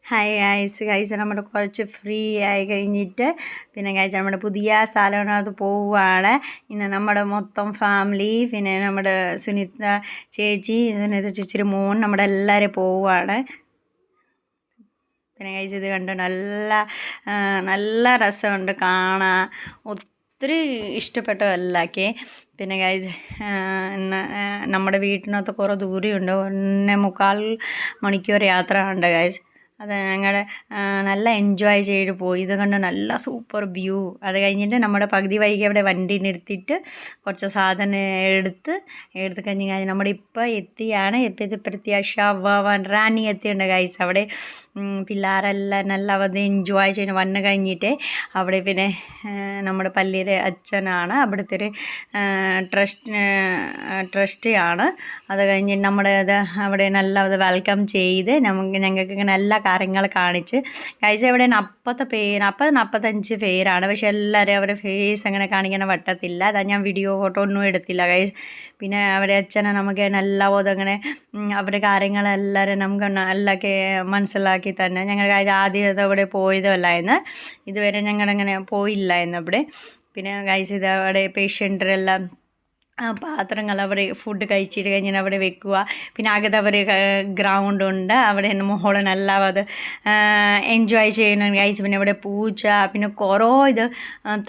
Hi guys നമ്മുടെ കുറച്ച് free ആയി കഴിഞ്ഞിട്ട് പിന്നെ ഗൈസ് നമ്മുടെ പുതിയ സ്ഥലത്തിനകത്ത് പോവുകയാണ്. ഇന്ന് നമ്മുടെ മൊത്തം ഫാമിലി പിന്നെ നമ്മുടെ സുനിത ചേച്ചിയുടെ മോൻ നമ്മുടെ എല്ലാവരും പോവുകയാണ്. പിന്നെ ഗൈസ് ഇത് കണ്ട് നല്ല രസമുണ്ട് കാണാൻ, ഒത്തിരി ഇഷ്ടപ്പെട്ടു എല്ലാവർക്കും. പിന്നെ ഗൈസ് നമ്മുടെ വീട്ടിനകത്ത് കുറേ ദൂരമുണ്ട്, 1.25 മണിക്കൂർ യാത്ര ഉണ്ട് ഗൈസ്. അത് ഞങ്ങൾ നല്ല എൻജോയ് ചെയ്ത് പോയി. ഇത് കണ്ട് നല്ല സൂപ്പർ വ്യൂ. അത് കഴിഞ്ഞിട്ട് നമ്മുടെ പകുതി വൈകി അവിടെ വണ്ടി നിർത്തിയിട്ട് കുറച്ച് സാധനം എടുത്ത് കഴിഞ്ഞ് നമ്മുടെ ഇപ്പോൾ എത്തിയാണ്. പ്രത്യാശ റാണി എത്തിയുണ്ട് ഗൈസ്. അവിടെ പിള്ളേരെല്ലാം നല്ല അവധി എൻജോയ് ചെയ്യുന്നു. വന്ന് കഴിഞ്ഞിട്ട് അവിടെ പിന്നെ നമ്മുടെ പള്ളിയിലെ അച്ഛനാണ്, അവിടുത്തെ ഒരു ട്രസ്റ്റിയാണ്. അത് കഴിഞ്ഞ് അവിടെ നല്ല വെൽക്കം ചെയ്ത് ഞങ്ങൾക്ക് ഇങ്ങനെ എല്ലാ കാര്യങ്ങൾ കാണിച്ച് ഗൈസ്. ഇവിടെ 45 പേരാണ്, പക്ഷെ എല്ലാവരും അവരുടെ ഫേസ് അങ്ങനെ കാണിക്കാൻ പറ്റത്തില്ല. അതാ ഞാൻ വീഡിയോ ഫോട്ടോ ഒന്നും എടുത്തില്ല ഗൈസ്. പിന്നെ അവരുടെ അച്ഛനെ നമുക്ക് നല്ല അങ്ങനെ അവരുടെ കാര്യങ്ങളെല്ലാവരും നമുക്ക് നല്ലൊക്കെ മനസ്സിലാക്കി തന്നെ. ഞങ്ങൾ ആദ്യം അവിടെ പോയതല്ലായിരുന്നു, ഇതുവരെ ഞങ്ങളങ്ങനെ പോയില്ലായിരുന്നു അവിടെ. പിന്നെ ഗൈസ് ഇത് അവിടെ പേഷ്യൻ്റെല്ലാം പാത്രങ്ങൾ അവിടെ ഫുഡ് കഴിച്ചിട്ട് കഴിഞ്ഞാൽ അവിടെ വെക്കുക. പിന്നെ അകത്ത് അവർ ഗ്രൗണ്ടുണ്ട്, അവിടെ മോള് നല്ല അത് എൻജോയ് ചെയ്യണം ഗൈസ്. പിന്നെ അവിടെ പൂച്ച, പിന്നെ കുറേ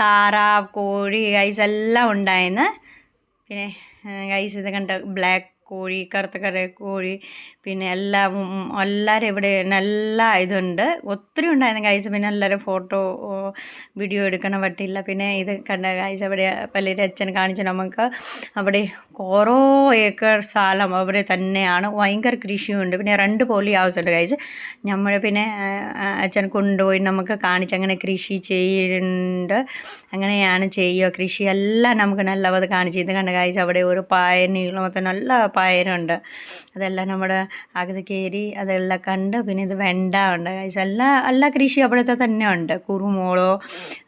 താറാവ്, കോഴി ഗൈസ് എല്ലാം ഉണ്ടായിരുന്നു. പിന്നെ ഗൈസ് ഇത് കണ്ട ബ്ലാക്ക് കോഴി, കറുത്ത കോഴി, പിന്നെ എല്ലാവരും ഇവിടെ നല്ല ഇതുണ്ട്, ഒത്തിരി ഉണ്ടായിരുന്നു ഗൈസ്. പിന്നെ എല്ലാവരും ഫോട്ടോ വീഡിയോ എടുക്കണം പറ്റില്ല. പിന്നെ ഇത് കണ്ട ഗൈസ്, അവിടെ പള്ളിയുടെ അച്ഛൻ കാണിച്ചു നമുക്ക്. അവിടെ കുറേ ഏക്കർ സ്ഥലം അവിടെ തന്നെയാണ്, ഭയങ്കര കൃഷിയുണ്ട്. പിന്നെ 2 പോളി ഹൗസ് ഉണ്ട് ഗൈസ്. നമ്മൾ പിന്നെ അച്ഛൻ കൊണ്ടുപോയി നമുക്ക് കാണിച്ച് അങ്ങനെ കൃഷി ചെയ്യുന്നുണ്ട്, അങ്ങനെയാണ് ചെയ്യുക. കൃഷിയെല്ലാം നമുക്ക് നല്ലത് കാണിച്ച്. ഇത് കണ്ട ഗൈസ്, അവിടെ ഒരു നീളമൊക്കെ നല്ല പയറുണ്ട്. അതെല്ലാം നമ്മുടെ അകത്ത് കയറി അതെല്ലാം കണ്ട്. പിന്നെ ഇത് വെണ്ട ഉണ്ട് ഗൈസ്. എല്ലാ കൃഷി അവിടുത്തെ തന്നെ ഉണ്ട്, കുറുമോളോ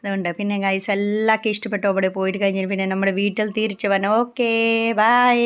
ഇതുണ്ട്. പിന്നെ ഗൈസ് എല്ലാവർക്കും ഇഷ്ടപ്പെട്ടു അവിടെ പോയിട്ട് കഴിഞ്ഞിട്ട്. പിന്നെ നമ്മുടെ വീട്ടിൽ തിരിച്ച് വരണം. Okay bye.